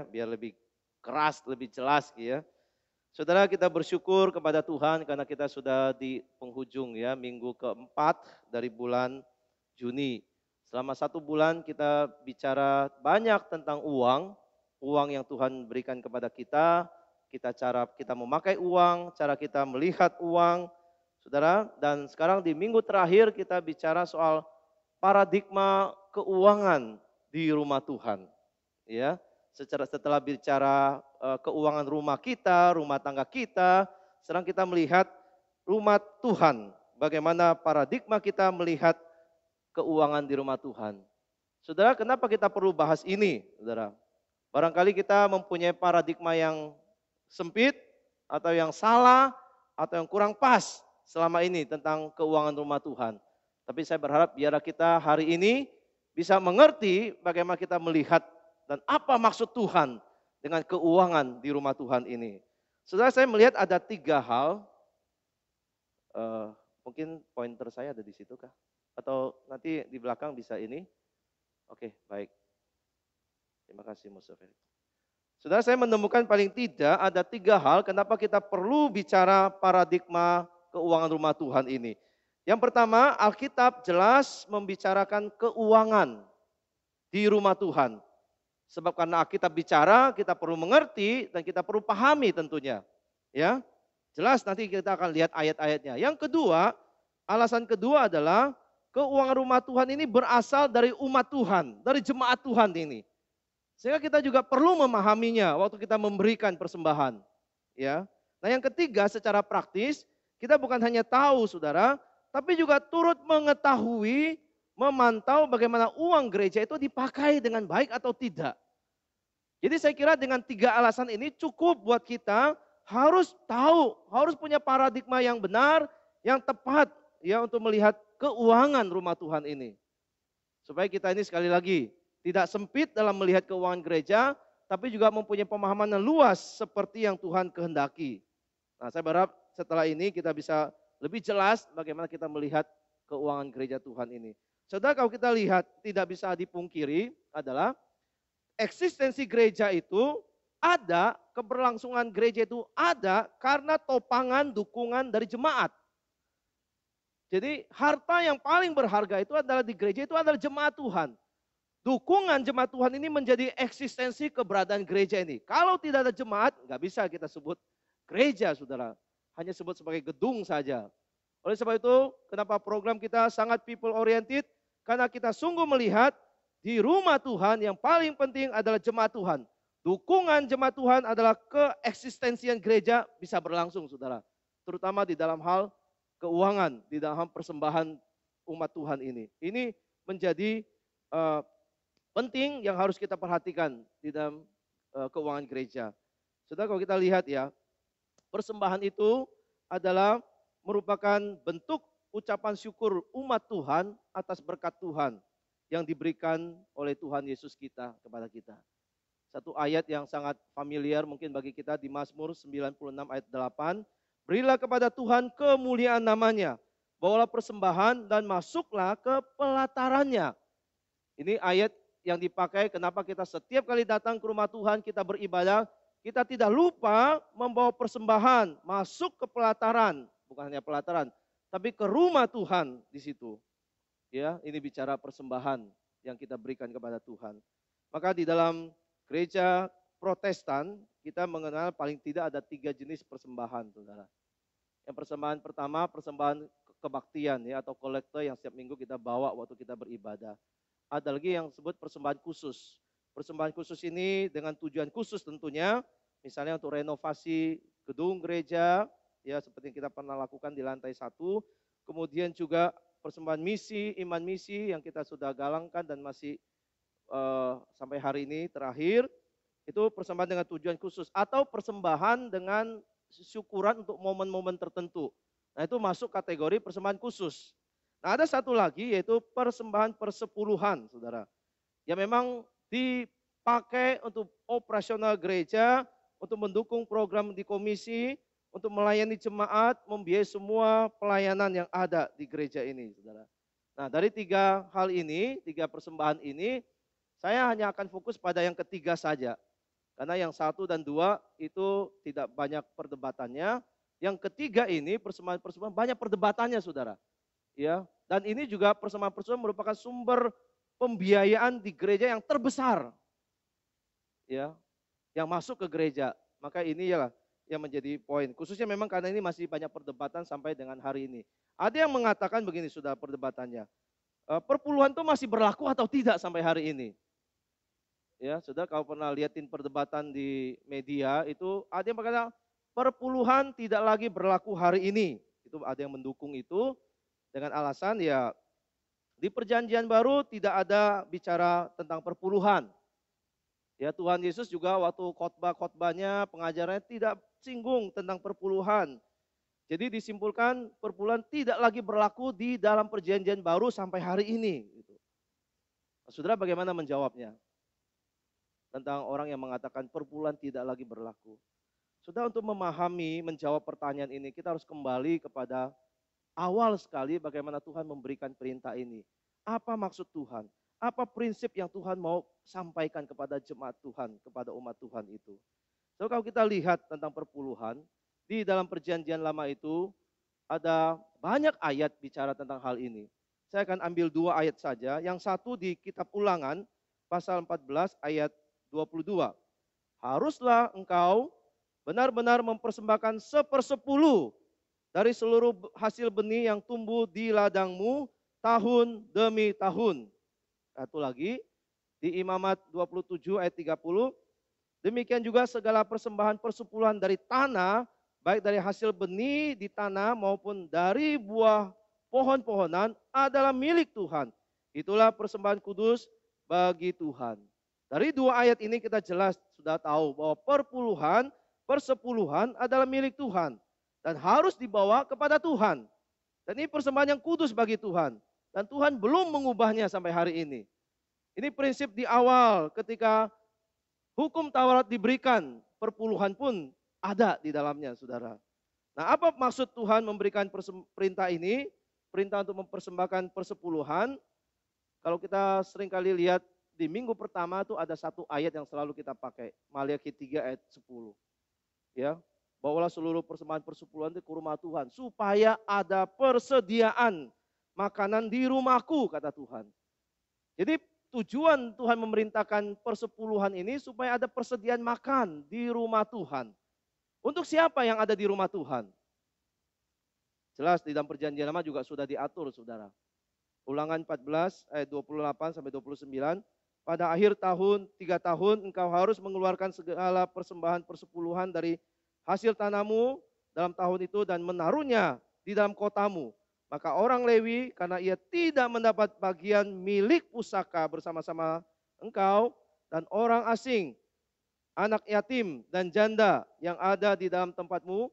biar lebih keras, lebih jelas ya. Saudara, kita bersyukur kepada Tuhan karena kita sudah di penghujung ya, minggu keempat dari bulan Juni. Selama 1 bulan kita bicara banyak tentang uang, uang yang Tuhan berikan kepada cara kita memakai uang, cara kita melihat uang, saudara. Dan sekarang di minggu terakhir kita bicara soal paradigma keuangan di rumah Tuhan. Ya, setelah bicara keuangan rumah kita, rumah tangga kita, sekarang kita melihat rumah Tuhan. Bagaimana paradigma kita melihat keuangan di rumah Tuhan. Saudara, kenapa kita perlu bahas ini, saudara? Barangkali kita mempunyai paradigma yang sempit, atau yang salah, atau yang kurang pas selama ini tentang keuangan rumah Tuhan. Tapi saya berharap biar kita hari ini bisa mengerti bagaimana kita melihat dan apa maksud Tuhan dengan keuangan di rumah Tuhan ini. Saudara, saya melihat ada 3 hal, mungkin pointer saya ada di situ kah? Atau nanti di belakang bisa ini? Oke, baik. Terima kasih Mustafa. Saudara, saya menemukan paling tidak ada 3 hal kenapa kita perlu bicara paradigma keuangan rumah Tuhan ini. Yang pertama, Alkitab jelas membicarakan keuangan di rumah Tuhan. Sebab karena Alkitab bicara, kita perlu mengerti dan kita perlu pahami tentunya. Ya, jelas nanti kita akan lihat ayat-ayatnya. Yang kedua, alasan kedua adalah keuangan rumah Tuhan ini berasal dari umat Tuhan, dari jemaat Tuhan ini. Sehingga kita juga perlu memahaminya waktu kita memberikan persembahan. Ya. Nah, yang ketiga secara praktis, kita bukan hanya tahu saudara, tapi juga turut mengetahui, memantau bagaimana uang gereja itu dipakai dengan baik atau tidak. Jadi saya kira dengan 3 alasan ini cukup buat kita harus tahu, harus punya paradigma yang benar, yang tepat ya untuk melihat keuangan rumah Tuhan ini. Supaya kita ini sekali lagi tidak sempit dalam melihat keuangan gereja, tapi juga mempunyai pemahaman yang luas seperti yang Tuhan kehendaki. Nah, saya berharap setelah ini kita bisa lebih jelas bagaimana kita melihat keuangan gereja Tuhan ini. Saudara, kalau kita lihat tidak bisa dipungkiri adalah eksistensi gereja itu ada, keberlangsungan gereja itu ada karena topangan dukungan dari jemaat. Jadi harta yang paling berharga itu adalah di gereja itu adalah jemaat Tuhan. Dukungan jemaat Tuhan ini menjadi eksistensi keberadaan gereja ini. Kalau tidak ada jemaat, nggak bisa kita sebut gereja, saudara. Hanya sebut sebagai gedung saja. Oleh sebab itu, kenapa program kita sangat people oriented? Karena kita sungguh melihat di rumah Tuhan yang paling penting adalah jemaat Tuhan. Dukungan jemaat Tuhan adalah keeksistensian gereja bisa berlangsung, saudara. Terutama di dalam hal keuangan, di dalam persembahan umat Tuhan ini. Ini menjadi penting yang harus kita perhatikan di dalam keuangan gereja. Saudara, kalau kita lihat ya, persembahan itu adalah merupakan bentuk ucapan syukur umat Tuhan atas berkat Tuhan yang diberikan oleh Tuhan Yesus kita kepada kita. Satu ayat yang sangat familiar mungkin bagi kita di Mazmur 96 ayat 8. Berilah kepada Tuhan kemuliaan namanya, bawalah persembahan dan masuklah ke pelatarannya. Ini ayat yang dipakai kenapa kita setiap kali datang ke rumah Tuhan kita beribadah, kita tidak lupa membawa persembahan masuk ke pelataran, bukan hanya pelataran, tapi ke rumah Tuhan di situ. Ya, ini bicara persembahan yang kita berikan kepada Tuhan. Maka di dalam gereja Protestan kita mengenal paling tidak ada 3 jenis persembahan, saudara. Yang persembahan pertama, persembahan kebaktian ya atau kolektor yang setiap minggu kita bawa waktu kita beribadah. Ada lagi yang disebut persembahan khusus. Persembahan khusus ini dengan tujuan khusus tentunya, misalnya untuk renovasi gedung gereja, ya seperti yang kita pernah lakukan di lantai 1. Kemudian juga persembahan misi, iman misi yang kita sudah galangkan dan masih sampai hari ini terakhir. Itu persembahan dengan tujuan khusus atau persembahan dengan syukuran untuk momen-momen tertentu. Nah, itu masuk kategori persembahan khusus. Nah, ada satu lagi yaitu persembahan persepuluhan, saudara. Yang memang dipakai untuk operasional gereja, untuk mendukung program di komisi, untuk melayani jemaat, membiayai semua pelayanan yang ada di gereja ini, saudara. Nah, dari 3 hal ini, 3 persembahan ini, saya hanya akan fokus pada yang ketiga saja. Karena yang 1 dan 2 itu tidak banyak perdebatannya. Yang ketiga ini persembahan-persembahan banyak perdebatannya saudara. Ya, dan ini juga persembahan-persembahan merupakan sumber pembiayaan di gereja yang terbesar. Ya, yang masuk ke gereja. Maka ini ya yang menjadi poin. Khususnya memang karena ini masih banyak perdebatan sampai dengan hari ini. Ada yang mengatakan begini sudah perdebatannya. Perpuluhan itu masih berlaku atau tidak sampai hari ini? Ya, saudara kalau pernah lihatin perdebatan di media itu ada yang berkata perpuluhan tidak lagi berlaku hari ini. Itu ada yang mendukung itu dengan alasan ya di perjanjian baru tidak ada bicara tentang perpuluhan. Ya Tuhan Yesus juga waktu khotbah-khotbahnya, pengajarannya tidak singgung tentang perpuluhan. Jadi disimpulkan perpuluhan tidak lagi berlaku di dalam perjanjian baru sampai hari ini. Gitu. Nah, saudara bagaimana menjawabnya? Tentang orang yang mengatakan perpuluhan tidak lagi berlaku. Sudah untuk memahami, menjawab pertanyaan ini, kita harus kembali kepada awal sekali bagaimana Tuhan memberikan perintah ini. Apa maksud Tuhan? Apa prinsip yang Tuhan mau sampaikan kepada jemaat Tuhan, kepada umat Tuhan itu? So, kalau kita lihat tentang perpuluhan, di dalam perjanjian lama itu ada banyak ayat bicara tentang hal ini. Saya akan ambil 2 ayat saja. Yang satu di kitab Ulangan, pasal 14 ayat 22. Haruslah engkau benar-benar mempersembahkan 1/10 dari seluruh hasil benih yang tumbuh di ladangmu tahun demi tahun. Satu lagi di Imamat 27 ayat 30. Demikian juga segala persembahan persepuluhan dari tanah, baik dari hasil benih di tanah maupun dari buah pohon-pohonan adalah milik Tuhan. Itulah persembahan kudus bagi Tuhan. Dari 2 ayat ini kita jelas sudah tahu bahwa persepuluhan adalah milik Tuhan. Dan harus dibawa kepada Tuhan. Dan ini persembahan yang kudus bagi Tuhan. Dan Tuhan belum mengubahnya sampai hari ini. Ini prinsip di awal ketika hukum Taurat diberikan, perpuluhan pun ada di dalamnya saudara. Nah apa maksud Tuhan memberikan perintah ini? Perintah untuk mempersembahkan persepuluhan. Kalau kita seringkali lihat di minggu pertama itu ada satu ayat yang selalu kita pakai. Maliaki 3 ayat 10. Ya, bawalah seluruh persembahan persepuluhan itu ke rumah Tuhan. Supaya ada persediaan makanan di rumahku, kata Tuhan. Jadi tujuan Tuhan memerintahkan persepuluhan ini supaya ada persediaan makan di rumah Tuhan. Untuk siapa yang ada di rumah Tuhan? Jelas di dalam perjanjian lama juga sudah diatur saudara. Ulangan 14 ayat 28 sampai 29. Pada akhir tahun, 3 tahun engkau harus mengeluarkan segala persembahan persepuluhan dari hasil tanahmu dalam tahun itu dan menaruhnya di dalam kotamu. Maka orang Lewi karena ia tidak mendapat bagian milik pusaka bersama-sama engkau dan orang asing, anak yatim dan janda yang ada di dalam tempatmu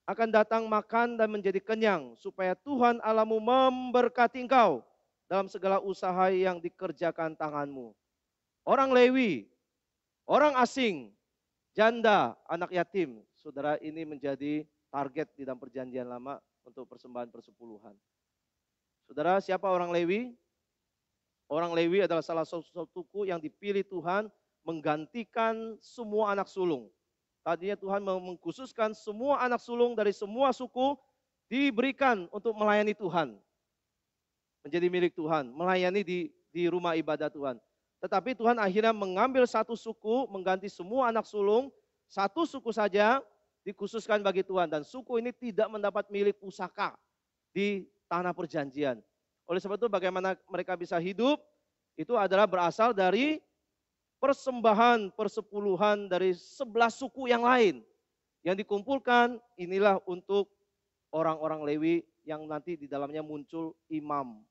akan datang makan dan menjadi kenyang supaya Tuhan Allahmu memberkati engkau dalam segala usaha yang dikerjakan tanganmu. Orang Lewi, orang asing, janda, anak yatim. Saudara ini menjadi target di dalam perjanjian lama untuk persembahan persepuluhan. Saudara siapa orang Lewi? Orang Lewi adalah salah satu suku yang dipilih Tuhan menggantikan semua anak sulung. Tadinya Tuhan mengkhususkan semua anak sulung dari semua suku diberikan untuk melayani Tuhan. Menjadi milik Tuhan, melayani di rumah ibadah Tuhan. Tetapi Tuhan akhirnya mengambil satu suku, mengganti semua anak sulung, satu suku saja dikhususkan bagi Tuhan. Dan suku ini tidak mendapat milik pusaka di tanah perjanjian. Oleh sebab itu bagaimana mereka bisa hidup, itu adalah berasal dari persembahan persepuluhan dari 11 suku yang lain. Yang dikumpulkan inilah untuk orang-orang Lewi yang nanti di dalamnya muncul imam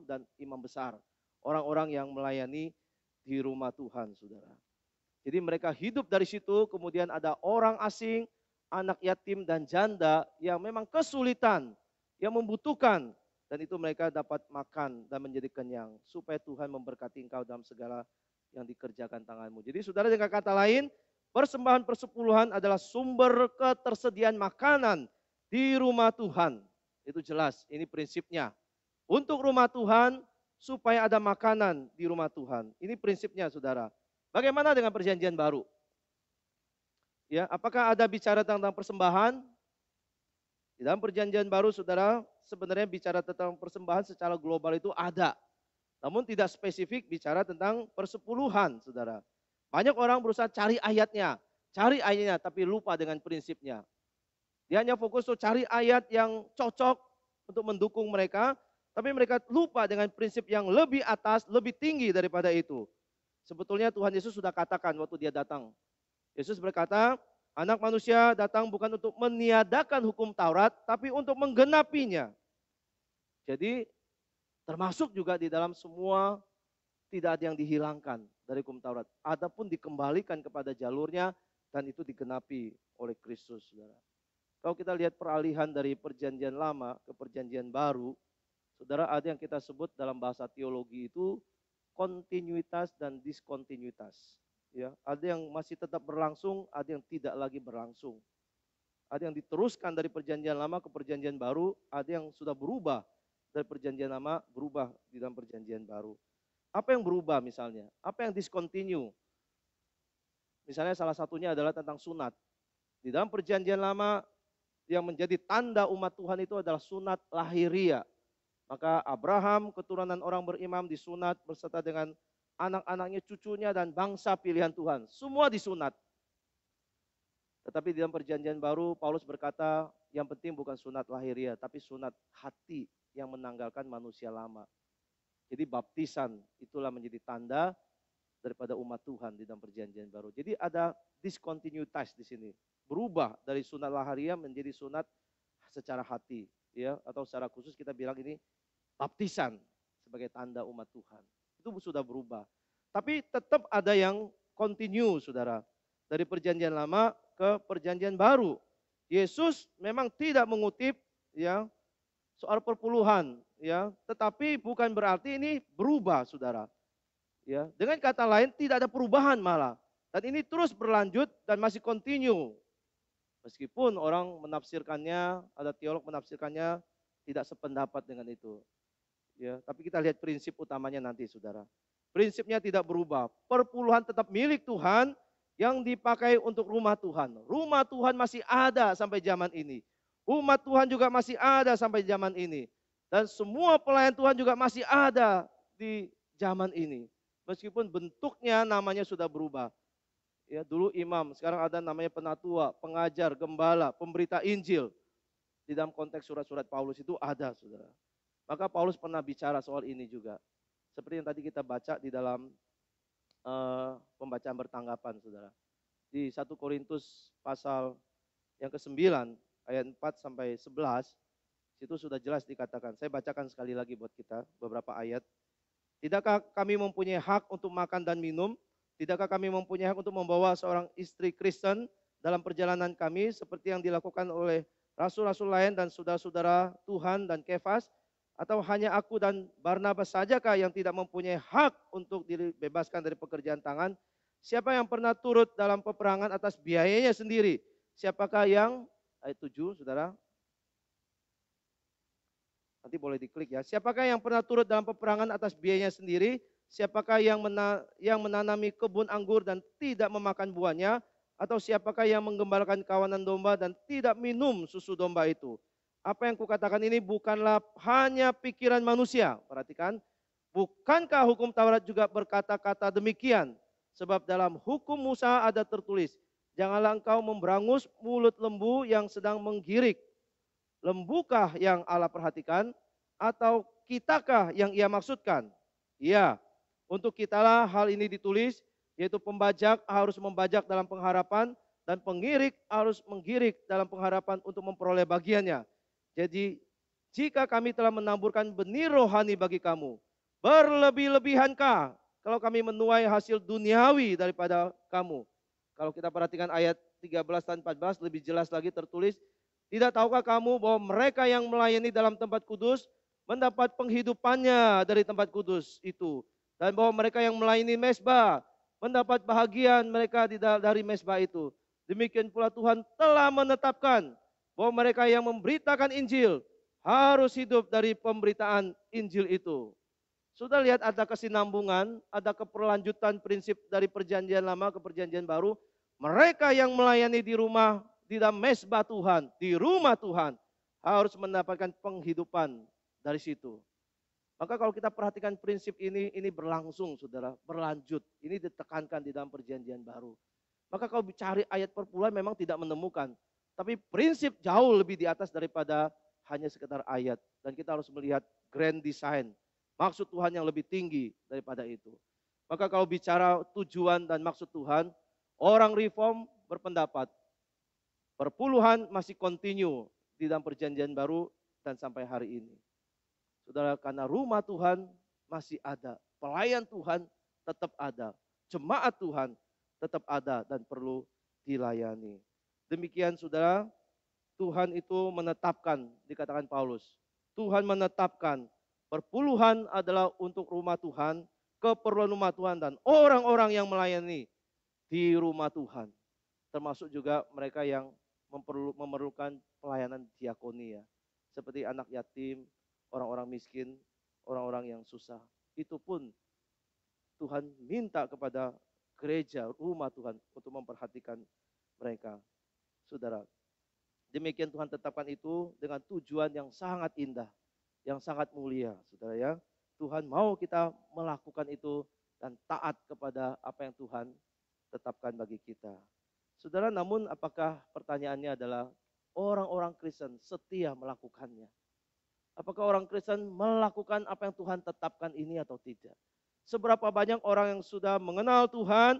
dan imam besar. Orang-orang yang melayani di rumah Tuhan, saudara. Jadi mereka hidup dari situ, kemudian ada orang asing, anak yatim dan janda yang memang kesulitan, yang membutuhkan. Dan itu mereka dapat makan dan menjadi kenyang. Supaya Tuhan memberkati engkau dalam segala yang dikerjakan tanganmu. Jadi saudara dengan kata lain, persembahan persepuluhan adalah sumber ketersediaan makanan di rumah Tuhan. Itu jelas, ini prinsipnya. Untuk rumah Tuhan, supaya ada makanan di rumah Tuhan. Ini prinsipnya saudara. Bagaimana dengan perjanjian baru? Ya, apakah ada bicara tentang persembahan? Di dalam perjanjian baru, saudara, sebenarnya bicara tentang persembahan secara global itu ada. Namun tidak spesifik bicara tentang persepuluhan, saudara. Banyak orang berusaha cari ayatnya, tapi lupa dengan prinsipnya. Dia hanya fokus untuk cari ayat yang cocok untuk mendukung mereka, tapi mereka lupa dengan prinsip yang lebih atas, lebih tinggi daripada itu. Sebetulnya Tuhan Yesus sudah katakan waktu dia datang. Yesus berkata, anak manusia datang bukan untuk meniadakan hukum Taurat, tapi untuk menggenapinya. Jadi termasuk juga di dalam semua tidak ada yang dihilangkan dari hukum Taurat. Adapun dikembalikan kepada jalurnya dan itu digenapi oleh Kristus, saudara. Kalau kita lihat peralihan dari perjanjian lama ke perjanjian baru, saudara, ada yang kita sebut dalam bahasa teologi itu kontinuitas dan diskontinuitas. Ya, ada yang masih tetap berlangsung, ada yang tidak lagi berlangsung. Ada yang diteruskan dari perjanjian lama ke perjanjian baru, ada yang sudah berubah dari perjanjian lama berubah di dalam perjanjian baru. Apa yang berubah misalnya? Apa yang discontinue? Misalnya salah satunya adalah tentang sunat. Di dalam perjanjian lama yang menjadi tanda umat Tuhan itu adalah sunat lahiriah. Maka Abraham, keturunan orang berimam disunat beserta dengan anak-anaknya, cucunya, dan bangsa pilihan Tuhan. Semua disunat. Tetapi di dalam perjanjian baru, Paulus berkata, yang penting bukan sunat lahiriah, tapi sunat hati yang menanggalkan manusia lama. Jadi baptisan itulah menjadi tanda daripada umat Tuhan di dalam perjanjian baru. Jadi ada diskontinuitas di sini. Berubah dari sunat lahiriah menjadi sunat secara hati. Ya, atau secara khusus kita bilang ini baptisan sebagai tanda umat Tuhan. Itu sudah berubah. Tapi tetap ada yang continue, saudara. Dari perjanjian lama ke perjanjian baru. Yesus memang tidak mengutip ya soal perpuluhan, ya, tetapi bukan berarti ini berubah, saudara. Ya, dengan kata lain tidak ada perubahan malah. Dan ini terus berlanjut dan masih continue. Meskipun orang menafsirkannya, ada teolog menafsirkannya tidak sependapat dengan itu. Ya, tapi kita lihat prinsip utamanya nanti, saudara. Prinsipnya tidak berubah. Perpuluhan tetap milik Tuhan yang dipakai untuk rumah Tuhan. Rumah Tuhan masih ada sampai zaman ini. Umat Tuhan juga masih ada sampai zaman ini. Dan semua pelayan Tuhan juga masih ada di zaman ini. Meskipun bentuknya namanya sudah berubah. Ya, dulu imam, sekarang ada namanya penatua, pengajar, gembala, pemberita Injil. Di dalam konteks surat-surat Paulus itu ada, saudara. Maka Paulus pernah bicara soal ini juga. Seperti yang tadi kita baca di dalam pembacaan bertanggapan, saudara. Di 1 Korintus pasal yang ke-9, ayat 4 sampai 11, situ sudah jelas dikatakan. Saya bacakan sekali lagi buat kita beberapa ayat. Tidakkah kami mempunyai hak untuk makan dan minum? Tidakkah kami mempunyai hak untuk membawa seorang istri Kristen dalam perjalanan kami seperti yang dilakukan oleh rasul-rasul lain dan saudara-saudara Tuhan dan Kefas? Atau hanya aku dan Barnabas sajakah yang tidak mempunyai hak untuk dibebaskan dari pekerjaan tangan? Siapa yang pernah turut dalam peperangan atas biayanya sendiri? Siapakah yang, ayat 7, saudara. Nanti boleh diklik ya. Siapakah yang pernah turut dalam peperangan atas biayanya sendiri? Siapakah yang menanami kebun anggur dan tidak memakan buahnya? Atau siapakah yang menggembalakan kawanan domba dan tidak minum susu domba itu? Apa yang kukatakan ini bukanlah hanya pikiran manusia. Perhatikan, bukankah hukum Taurat juga berkata-kata demikian? Sebab dalam hukum Musa ada tertulis, janganlah engkau memberangus mulut lembu yang sedang menggirik. Lembukah yang Allah perhatikan atau kitakah yang ia maksudkan? Ya, untuk kitalah hal ini ditulis, yaitu pembajak harus membajak dalam pengharapan dan pengirik harus menggirik dalam pengharapan untuk memperoleh bagiannya. Jadi jika kami telah menaburkan benih rohani bagi kamu, berlebih-lebihankah kalau kami menuai hasil duniawi daripada kamu? Kalau kita perhatikan ayat 13 dan 14 lebih jelas lagi tertulis, tidak tahukah kamu bahwa mereka yang melayani dalam tempat kudus mendapat penghidupannya dari tempat kudus itu. Dan bahwa mereka yang melayani mezbah mendapat bahagian mereka dari mezbah itu. Demikian pula Tuhan telah menetapkan bahwa mereka yang memberitakan Injil harus hidup dari pemberitaan Injil itu. Sudah lihat ada kesinambungan, ada keberlanjutan prinsip dari perjanjian lama ke perjanjian baru. Mereka yang melayani di rumah, di dalam mesbah Tuhan, di rumah Tuhan, harus mendapatkan penghidupan dari situ. Maka kalau kita perhatikan prinsip ini berlangsung saudara, berlanjut. Ini ditekankan di dalam perjanjian baru. Maka kalau cari ayat perpuluhan memang tidak menemukan. Tapi prinsip jauh lebih di atas daripada hanya sekedar ayat. Dan kita harus melihat grand design. Maksud Tuhan yang lebih tinggi daripada itu. Maka kalau bicara tujuan dan maksud Tuhan, orang reform berpendapat perpuluhan masih continue di dalam perjanjian baru dan sampai hari ini. Saudara, karena rumah Tuhan masih ada, pelayan Tuhan tetap ada, jemaat Tuhan tetap ada dan perlu dilayani. Demikian saudara, Tuhan itu menetapkan, dikatakan Paulus, Tuhan menetapkan perpuluhan adalah untuk rumah Tuhan, keperluan rumah Tuhan dan orang-orang yang melayani di rumah Tuhan. Termasuk juga mereka yang memerlukan pelayanan diakoni ya. Seperti anak yatim, orang-orang miskin, orang-orang yang susah. Itu pun Tuhan minta kepada gereja, rumah Tuhan untuk memperhatikan mereka. Saudara, demikian Tuhan tetapkan itu dengan tujuan yang sangat indah, yang sangat mulia, saudara ya. Tuhan mau kita melakukan itu dan taat kepada apa yang Tuhan tetapkan bagi kita. Saudara, namun apakah pertanyaannya adalah orang-orang Kristen setia melakukannya? Apakah orang Kristen melakukan apa yang Tuhan tetapkan ini atau tidak? Seberapa banyak orang yang sudah mengenal Tuhan,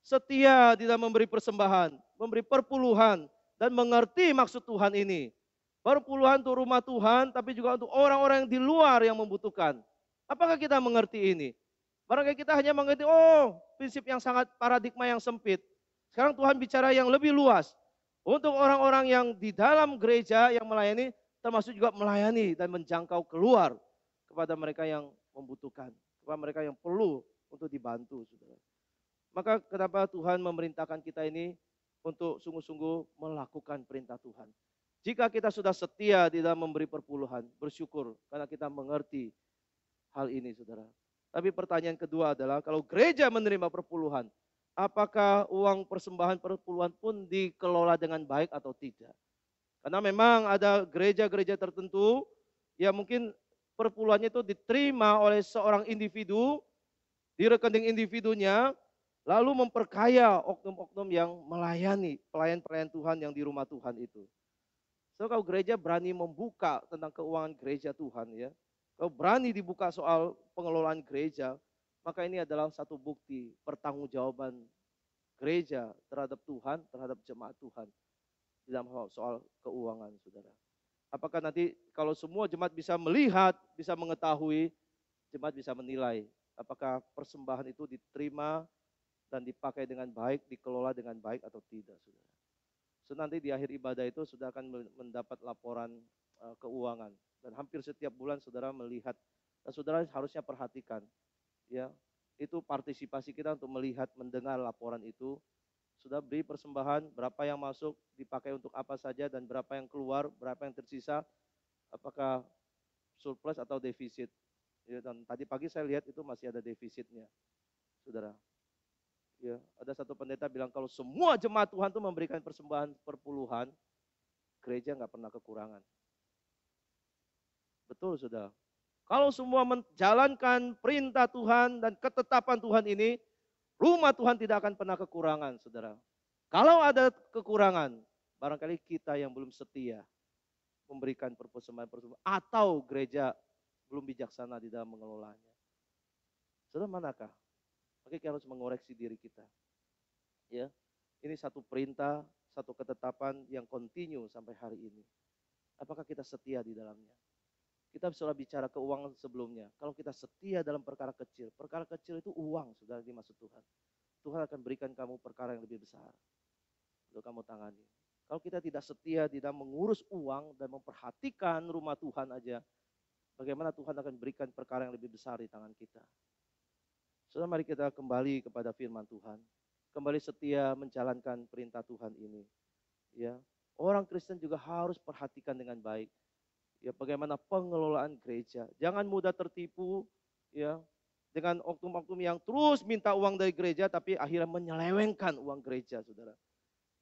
setia di dalam memberi persembahan, memberi perpuluhan, dan mengerti maksud Tuhan ini. Perpuluhan untuk rumah Tuhan, tapi juga untuk orang-orang yang di luar yang membutuhkan. Apakah kita mengerti ini? Barangkali kita hanya mengerti, oh prinsip yang sangat paradigma yang sempit. Sekarang Tuhan bicara yang lebih luas. Untuk orang-orang yang di dalam gereja yang melayani, termasuk juga melayani dan menjangkau keluar kepada mereka yang membutuhkan, kepada mereka yang perlu untuk dibantu, saudara. Maka kenapa Tuhan memerintahkan kita ini untuk sungguh-sungguh melakukan perintah Tuhan. Jika kita sudah setia di dalam memberi perpuluhan, bersyukur karena kita mengerti hal ini, saudara. Tapi pertanyaan kedua adalah kalau gereja menerima perpuluhan, apakah uang persembahan perpuluhan pun dikelola dengan baik atau tidak? Karena memang ada gereja-gereja tertentu yang mungkin perpuluhannya itu diterima oleh seorang individu di rekening individunya, lalu memperkaya oknum-oknum yang melayani pelayan-pelayan Tuhan yang di rumah Tuhan itu. So kalau gereja berani membuka tentang keuangan gereja Tuhan ya, kalau berani dibuka soal pengelolaan gereja, maka ini adalah satu bukti pertanggungjawaban gereja terhadap Tuhan, terhadap jemaat Tuhan di dalam soal keuangan, saudara. Apakah nanti kalau semua jemaat bisa melihat, bisa mengetahui, jemaat bisa menilai apakah persembahan itu diterima dan dipakai dengan baik, dikelola dengan baik atau tidak, saudara. So, nanti di akhir ibadah itu sudah akan mendapat laporan keuangan dan hampir setiap bulan saudara melihat dan saudara harusnya perhatikan ya, itu partisipasi kita untuk melihat, mendengar laporan itu. Sudah beri persembahan, berapa yang masuk, dipakai untuk apa saja, dan berapa yang keluar, berapa yang tersisa, apakah surplus atau defisit. Ya, dan tadi pagi saya lihat itu masih ada defisitnya, saudara. Ya, ada satu pendeta bilang kalau semua jemaat Tuhan itu memberikan persembahan perpuluhan, gereja nggak pernah kekurangan. Betul, saudara. Kalau semua menjalankan perintah Tuhan dan ketetapan Tuhan ini, rumah Tuhan tidak akan pernah kekurangan, saudara. Kalau ada kekurangan, barangkali kita yang belum setia memberikan persembahan-persembahan atau gereja belum bijaksana di dalam mengelolanya. Saudara, manakah? Maka kita harus mengoreksi diri kita. Ya, ini satu perintah, satu ketetapan yang kontinu sampai hari ini. Apakah kita setia di dalamnya? Kita sudah bicara keuangan sebelumnya. Kalau kita setia dalam perkara kecil itu uang sudah dimaksud Tuhan. Tuhan akan berikan kamu perkara yang lebih besar untuk kamu tangani. Kalau kita tidak setia di dalam mengurus uang dan memperhatikan rumah Tuhan aja, bagaimana Tuhan akan berikan perkara yang lebih besar di tangan kita. Saudara, mari kita kembali kepada firman Tuhan. Kembali setia menjalankan perintah Tuhan ini. Ya, orang Kristen juga harus perhatikan dengan baik. Ya, bagaimana pengelolaan gereja. Jangan mudah tertipu ya, dengan oknum-oknum yang terus minta uang dari gereja tapi akhirnya menyelewengkan uang gereja, saudara.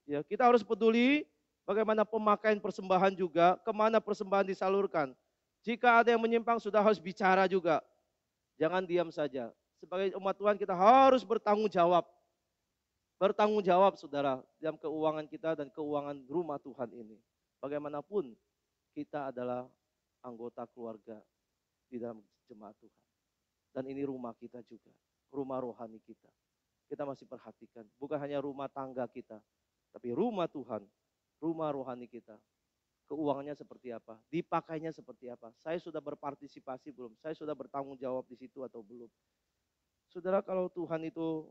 Ya, kita harus peduli bagaimana pemakaian persembahan juga, kemana persembahan disalurkan. Jika ada yang menyimpang sudah harus bicara juga, jangan diam saja. Sebagai umat Tuhan kita harus bertanggung jawab. Bertanggung jawab saudara dalam keuangan kita dan keuangan rumah Tuhan ini. Bagaimanapun kita adalah anggota keluarga di dalam jemaat Tuhan. Dan ini rumah kita juga, rumah rohani kita. Kita masih perhatikan, bukan hanya rumah tangga kita, tapi rumah Tuhan, rumah rohani kita. Keuangannya seperti apa, dipakainya seperti apa. Saya sudah berpartisipasi belum? Saya sudah bertanggung jawab di situ atau belum? Saudara, kalau Tuhan itu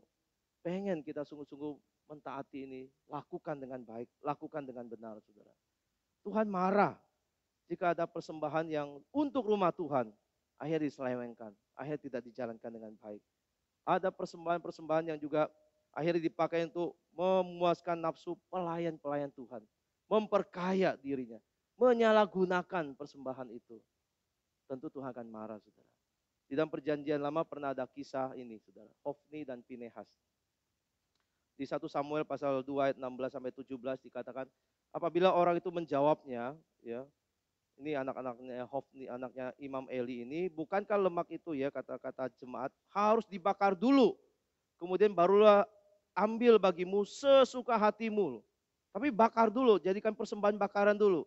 pengen kita sungguh-sungguh mentaati ini, lakukan dengan baik, lakukan dengan benar, saudara. Tuhan marah jika ada persembahan yang untuk rumah Tuhan, akhirnya diselewengkan, akhirnya tidak dijalankan dengan baik. Ada persembahan-persembahan yang juga akhirnya dipakai untuk memuaskan nafsu pelayan-pelayan Tuhan. Memperkaya dirinya, menyalahgunakan persembahan itu. Tentu Tuhan akan marah, saudara. Di dalam perjanjian lama pernah ada kisah ini, saudara. Hofni dan Pinehas. Di 1 Samuel pasal 2 ayat 16 sampai 17 dikatakan, apabila orang itu menjawabnya, ya, ini anak-anaknya Hofni, anaknya Imam Eli ini, bukankah lemak itu ya, kata-kata jemaat, harus dibakar dulu. Kemudian barulah ambil bagimu sesuka hatimu. Tapi bakar dulu, jadikan persembahan bakaran dulu.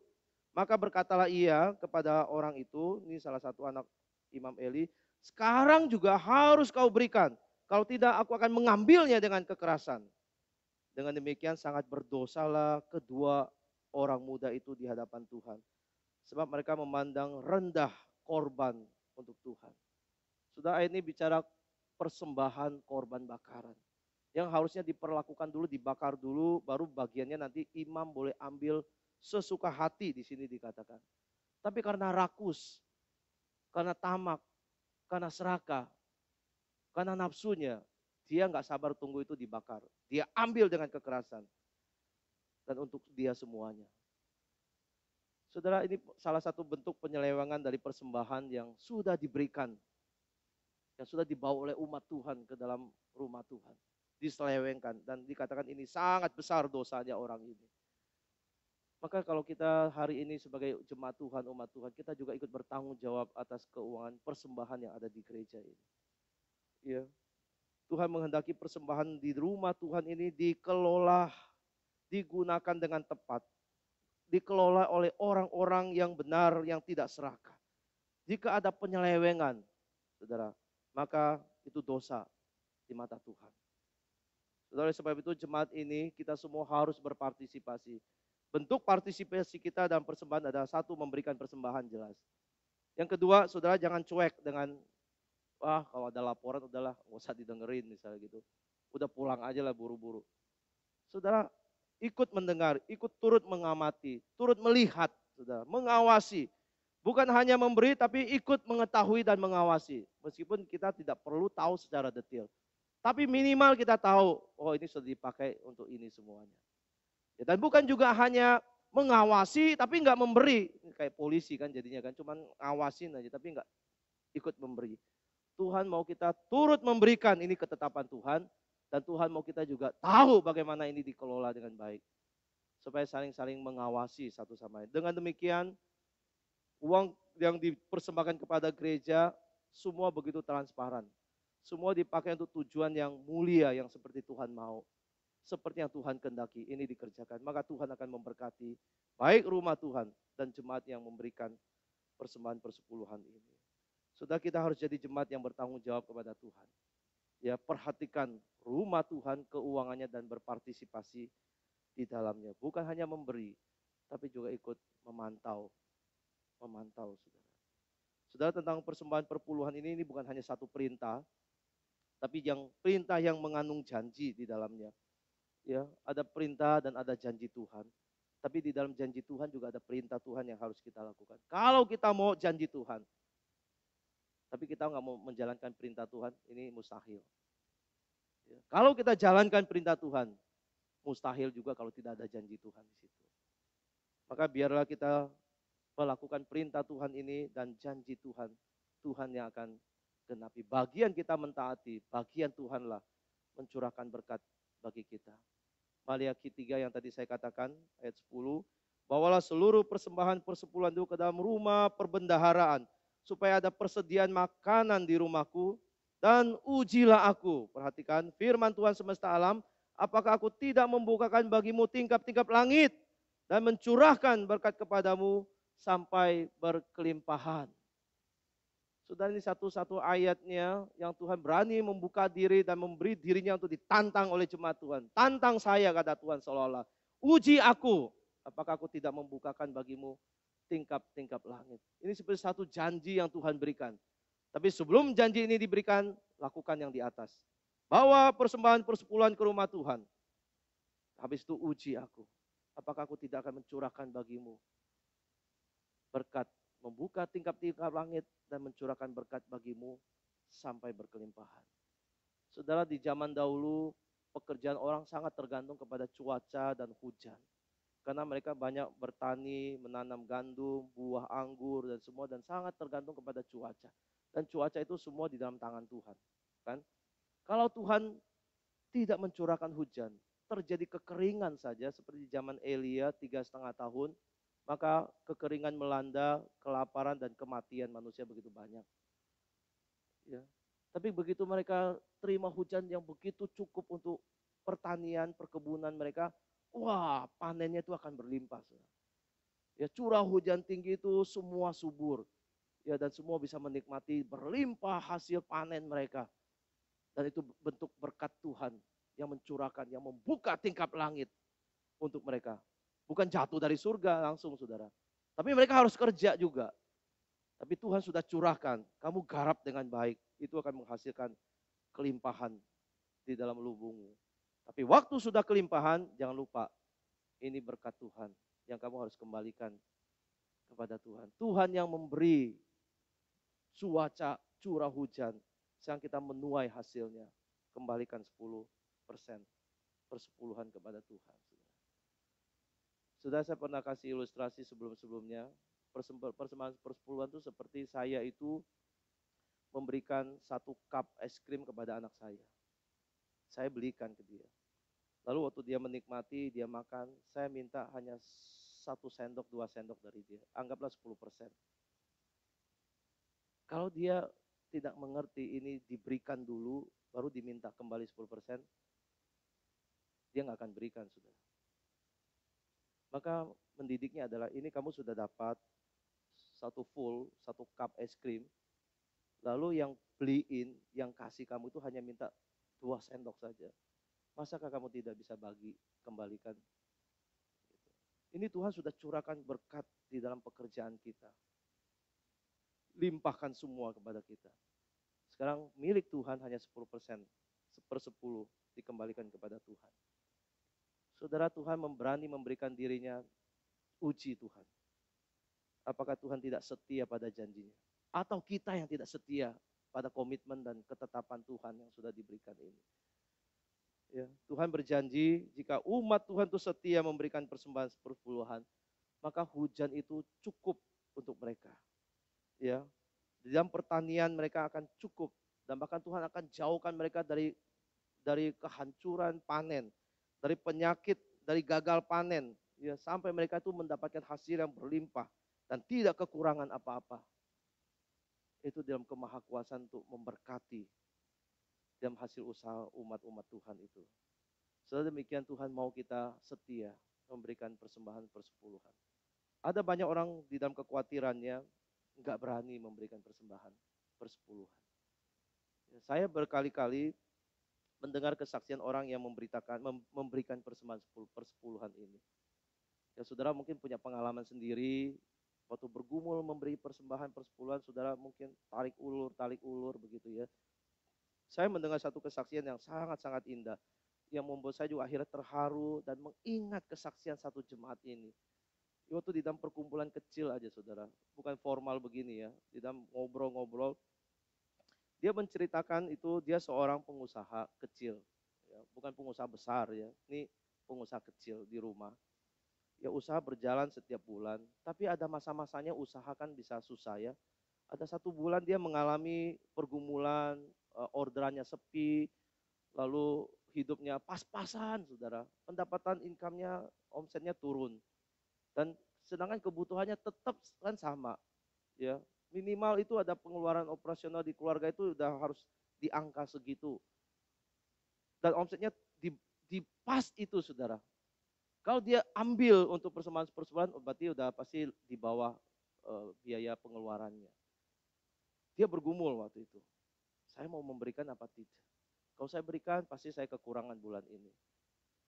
Maka berkatalah ia kepada orang itu, ini salah satu anak Imam Eli, sekarang juga harus kau berikan. Kalau tidak aku akan mengambilnya dengan kekerasan. Dengan demikian sangat berdosalah kedua orang muda itu di hadapan Tuhan. Sebab mereka memandang rendah korban untuk Tuhan. Sudah ayat ini bicara persembahan korban bakaran. Yang harusnya diperlakukan dulu, dibakar dulu, baru bagiannya nanti imam boleh ambil sesuka hati di sini dikatakan. Tapi karena rakus, karena tamak, karena serakah, karena nafsunya, dia nggak sabar tunggu itu dibakar. Dia ambil dengan kekerasan. Dan untuk dia semuanya. Saudara, ini salah satu bentuk penyelewengan dari persembahan yang sudah diberikan. Yang sudah dibawa oleh umat Tuhan ke dalam rumah Tuhan. Diselewengkan dan dikatakan ini sangat besar dosanya orang ini. Maka kalau kita hari ini sebagai jemaat Tuhan, umat Tuhan, kita juga ikut bertanggung jawab atas keuangan persembahan yang ada di gereja ini. Ya. Tuhan menghendaki persembahan di rumah Tuhan ini dikelola, digunakan dengan tepat. Dikelola oleh orang-orang yang benar, yang tidak serakah. Jika ada penyelewengan, saudara, maka itu dosa di mata Tuhan. Saudara, sebab itu jemaat ini kita semua harus berpartisipasi. Bentuk partisipasi kita dalam persembahan adalah satu, memberikan persembahan jelas. Yang kedua, saudara jangan cuek dengan, wah kalau ada laporan udahlah nggak usah didengerin misalnya gitu. Udah pulang aja lah buru-buru. Saudara ikut mendengar, ikut turut mengamati, turut melihat, saudara, mengawasi. Bukan hanya memberi tapi ikut mengetahui dan mengawasi. Meskipun kita tidak perlu tahu secara detail. Tapi minimal kita tahu, oh ini sudah dipakai untuk ini semuanya. Ya, dan bukan juga hanya mengawasi tapi enggak memberi. Kayak polisi kan jadinya kan, cuman ngawasin aja tapi enggak ikut memberi. Tuhan mau kita turut memberikan, ini ketetapan Tuhan. Dan Tuhan mau kita juga tahu bagaimana ini dikelola dengan baik. Supaya saling-saling mengawasi satu sama lain. Dengan demikian, uang yang dipersembahkan kepada gereja, semua begitu transparan. Semua dipakai untuk tujuan yang mulia, yang seperti Tuhan mau. Seperti yang Tuhan kehendaki, ini dikerjakan. Maka Tuhan akan memberkati baik rumah Tuhan dan jemaat yang memberikan persembahan persepuluhan ini. Sudah kita harus jadi jemaat yang bertanggung jawab kepada Tuhan. Ya, perhatikan rumah Tuhan, keuangannya dan berpartisipasi di dalamnya. Bukan hanya memberi, tapi juga ikut memantau. Memantau, saudara. Saudara, tentang persembahan perpuluhan ini bukan hanya satu perintah, tapi yang perintah yang mengandung janji di dalamnya. Ya, ada perintah dan ada janji Tuhan. Tapi di dalam janji Tuhan juga ada perintah Tuhan yang harus kita lakukan. Kalau kita mau janji Tuhan, tapi kita nggak mau menjalankan perintah Tuhan, ini mustahil. Ya, kalau kita jalankan perintah Tuhan, mustahil juga kalau tidak ada janji Tuhan di situ. Maka biarlah kita melakukan perintah Tuhan ini dan janji Tuhan, Tuhan yang akan genapi. Bagian kita mentaati, bagian Tuhanlah mencurahkan berkat bagi kita. Maliaki 3 yang tadi saya katakan, ayat 10. Bawalah seluruh persembahan persepuluhan itu ke dalam rumah perbendaharaan, supaya ada persediaan makanan di rumahku, dan ujilah aku. Perhatikan firman Tuhan semesta alam, apakah aku tidak membukakan bagimu tingkap-tingkap langit, dan mencurahkan berkat kepadamu sampai berkelimpahan. Saudara, ini satu-satu ayatnya yang Tuhan berani membuka diri dan memberi dirinya untuk ditantang oleh jemaat Tuhan. Tantang saya, kata Tuhan seolah-olah. Uji aku, apakah aku tidak membukakan bagimu tingkap-tingkap langit. Ini seperti satu janji yang Tuhan berikan. Tapi sebelum janji ini diberikan, lakukan yang di atas. Bawa persembahan persepuluhan ke rumah Tuhan. Habis itu uji aku. Apakah aku tidak akan mencurahkan bagimu berkat, membuka tingkap-tingkap langit dan mencurahkan berkat bagimu sampai berkelimpahan. Saudara, di zaman dahulu pekerjaan orang sangat tergantung kepada cuaca dan hujan. Karena mereka banyak bertani, menanam gandum, buah anggur dan semua, dan sangat tergantung kepada cuaca. Dan cuaca itu semua di dalam tangan Tuhan. Kan? Kalau Tuhan tidak mencurahkan hujan, terjadi kekeringan saja seperti di zaman Elia 3,5 tahun, maka kekeringan melanda, kelaparan dan kematian manusia begitu banyak. Ya. Tapi begitu mereka terima hujan yang begitu cukup untuk pertanian, perkebunan mereka, wah, panennya itu akan berlimpah. Ya, curah hujan tinggi itu semua subur. Ya, dan semua bisa menikmati berlimpah hasil panen mereka. Dan itu bentuk berkat Tuhan yang mencurahkan, yang membuka tingkap langit untuk mereka. Bukan jatuh dari surga langsung, saudara. Tapi mereka harus kerja juga. Tapi Tuhan sudah curahkan, kamu garap dengan baik, itu akan menghasilkan kelimpahan di dalam lubungmu. Tapi waktu sudah kelimpahan, jangan lupa, ini berkat Tuhan yang kamu harus kembalikan kepada Tuhan. Tuhan yang memberi cuaca, curah hujan, sekarang kita menuai hasilnya, kembalikan 10% persepuluhan kepada Tuhan. Sudah saya pernah kasih ilustrasi sebelum-sebelumnya, persembahan persepuluhan itu seperti saya itu memberikan 1 cup es krim kepada anak saya. Saya belikan ke dia. Lalu waktu dia menikmati, dia makan, saya minta hanya 1 sendok, 2 sendok dari dia. Anggaplah 10%. Kalau dia tidak mengerti ini diberikan dulu, baru diminta kembali 10%, dia nggak akan berikan, saudara. Maka mendidiknya adalah ini kamu sudah dapat 1 cup es krim, lalu yang beliin, yang kasih kamu itu hanya minta 2 sendok saja. Masakah kamu tidak bisa bagi, kembalikan? Ini Tuhan sudah curahkan berkat di dalam pekerjaan kita. Limpahkan semua kepada kita. Sekarang milik Tuhan hanya 10%, 1/10 dikembalikan kepada Tuhan. Saudara, Tuhan berani memberikan dirinya, uji Tuhan. Apakah Tuhan tidak setia pada janjinya? Atau kita yang tidak setia pada komitmen dan ketetapan Tuhan yang sudah diberikan ini? Ya, Tuhan berjanji jika umat Tuhan itu setia memberikan persembahan persepuluhan, maka hujan itu cukup untuk mereka. Ya, di dalam pertanian mereka akan cukup, dan bahkan Tuhan akan jauhkan mereka dari kehancuran panen, dari penyakit, dari gagal panen, ya, sampai mereka itu mendapatkan hasil yang berlimpah dan tidak kekurangan apa-apa. Itu dalam kemahakuasaan untuk memberkati dalam hasil usaha umat-umat Tuhan itu. Setelah demikian Tuhan mau kita setia memberikan persembahan persepuluhan. Ada banyak orang di dalam kekhawatirannya nggak berani memberikan persembahan persepuluhan. Ya, saya berkali-kali mendengar kesaksian orang yang memberikan persembahan persepuluhan ini. Ya, saudara mungkin punya pengalaman sendiri, waktu bergumul memberi persembahan persepuluhan, saudara mungkin tarik ulur begitu ya. Saya mendengar satu kesaksian yang sangat-sangat indah, yang membuat saya juga akhirnya terharu dan mengingat kesaksian satu jemaat ini. Waktu di dalam perkumpulan kecil aja, saudara, bukan formal begini ya, di dalam ngobrol-ngobrol, dia menceritakan itu dia seorang pengusaha kecil, ya, bukan pengusaha besar ya, ini pengusaha kecil di rumah. Ya, usaha berjalan setiap bulan, tapi ada masa-masanya usaha kan bisa susah ya. Ada 1 bulan dia mengalami pergumulan, orderannya sepi, lalu hidupnya pas-pasan, saudara. Pendapatan income-nya, omsetnya turun. Dan sedangkan kebutuhannya tetap kan sama, ya. Minimal itu ada pengeluaran operasional di keluarga itu udah harus di angka segitu. Dan omsetnya di, di pas itu, saudara. Kalau dia ambil untuk persembahan-persembahan, berarti udah pasti di bawah biaya pengeluarannya. Dia bergumul waktu itu. Saya mau memberikan apa tidak? Kalau saya berikan, pasti saya kekurangan bulan ini.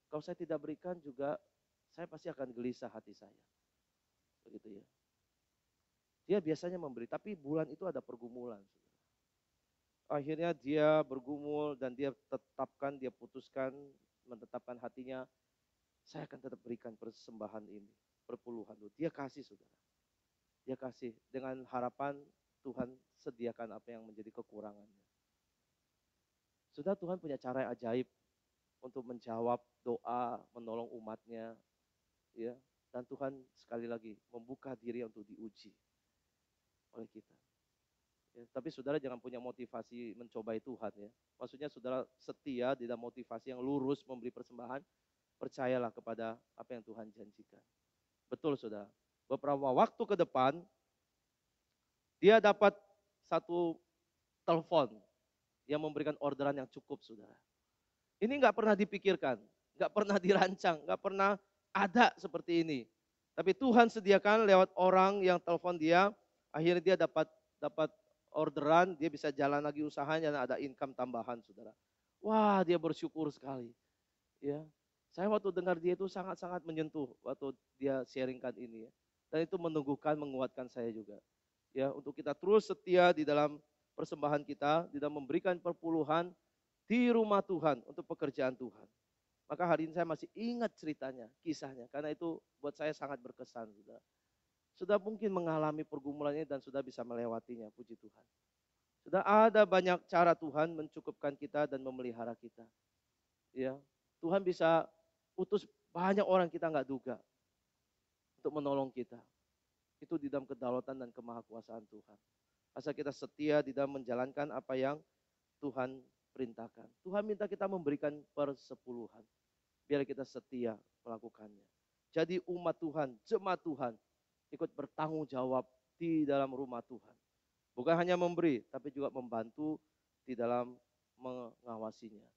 Kalau saya tidak berikan juga, saya pasti akan gelisah hati saya. Begitu ya. Dia biasanya memberi, tapi bulan itu ada pergumulan. Akhirnya dia bergumul dan dia tetapkan, dia putuskan, menetapkan hatinya, saya akan tetap berikan persembahan ini, perpuluhan. Dia kasih, saudara. Dia kasih dengan harapan Tuhan sediakan apa yang menjadi kekurangannya. Sudah, Tuhan punya cara yang ajaib untuk menjawab doa, menolong umatnya, ya. Dan Tuhan sekali lagi membuka diri untuk diuji oleh kita. Ya, tapi saudara jangan punya motivasi mencobai Tuhan ya. Maksudnya saudara setia di dalam motivasi yang lurus memberi persembahan, percayalah kepada apa yang Tuhan janjikan. Betul saudara. Beberapa waktu ke depan, dia dapat satu telepon yang memberikan orderan yang cukup saudara. Ini nggak pernah dipikirkan, nggak pernah dirancang, nggak pernah ada seperti ini. Tapi Tuhan sediakan lewat orang yang telepon dia, akhirnya dia dapat orderan, dia bisa jalan lagi usahanya dan ada income tambahan, saudara. Wah, dia bersyukur sekali. Ya, saya waktu dengar dia itu sangat-sangat menyentuh waktu dia sharingkan ini. Ya. Dan itu menunggukan, menguatkan saya juga. Ya, untuk kita terus setia di dalam persembahan kita, di dalam memberikan perpuluhan di rumah Tuhan untuk pekerjaan Tuhan. Maka hari ini saya masih ingat ceritanya, kisahnya, karena itu buat saya sangat berkesan. Sudah mungkin mengalami pergumulannya dan sudah bisa melewatinya, puji Tuhan. Sudah ada banyak cara Tuhan mencukupkan kita dan memelihara kita. Ya, Tuhan bisa utus banyak orang kita nggak duga untuk menolong kita. Itu di dalam kedaulatan dan kemahakuasaan Tuhan. Asal kita setia di dalam menjalankan apa yang Tuhan perintahkan. Tuhan minta kita memberikan persepuluhan. Biar kita setia melakukannya. Jadi umat Tuhan, jemaat Tuhan, ikut bertanggung jawab di dalam rumah Tuhan. Bukan hanya memberi, tapi juga membantu di dalam mengawasinya,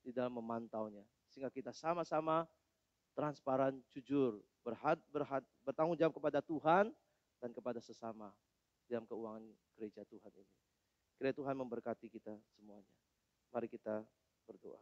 di dalam memantaunya. Sehingga kita sama-sama transparan, jujur, bertanggung jawab kepada Tuhan dan kepada sesama dalam keuangan gereja Tuhan ini. Kiranya Tuhan memberkati kita semuanya. Mari kita berdoa.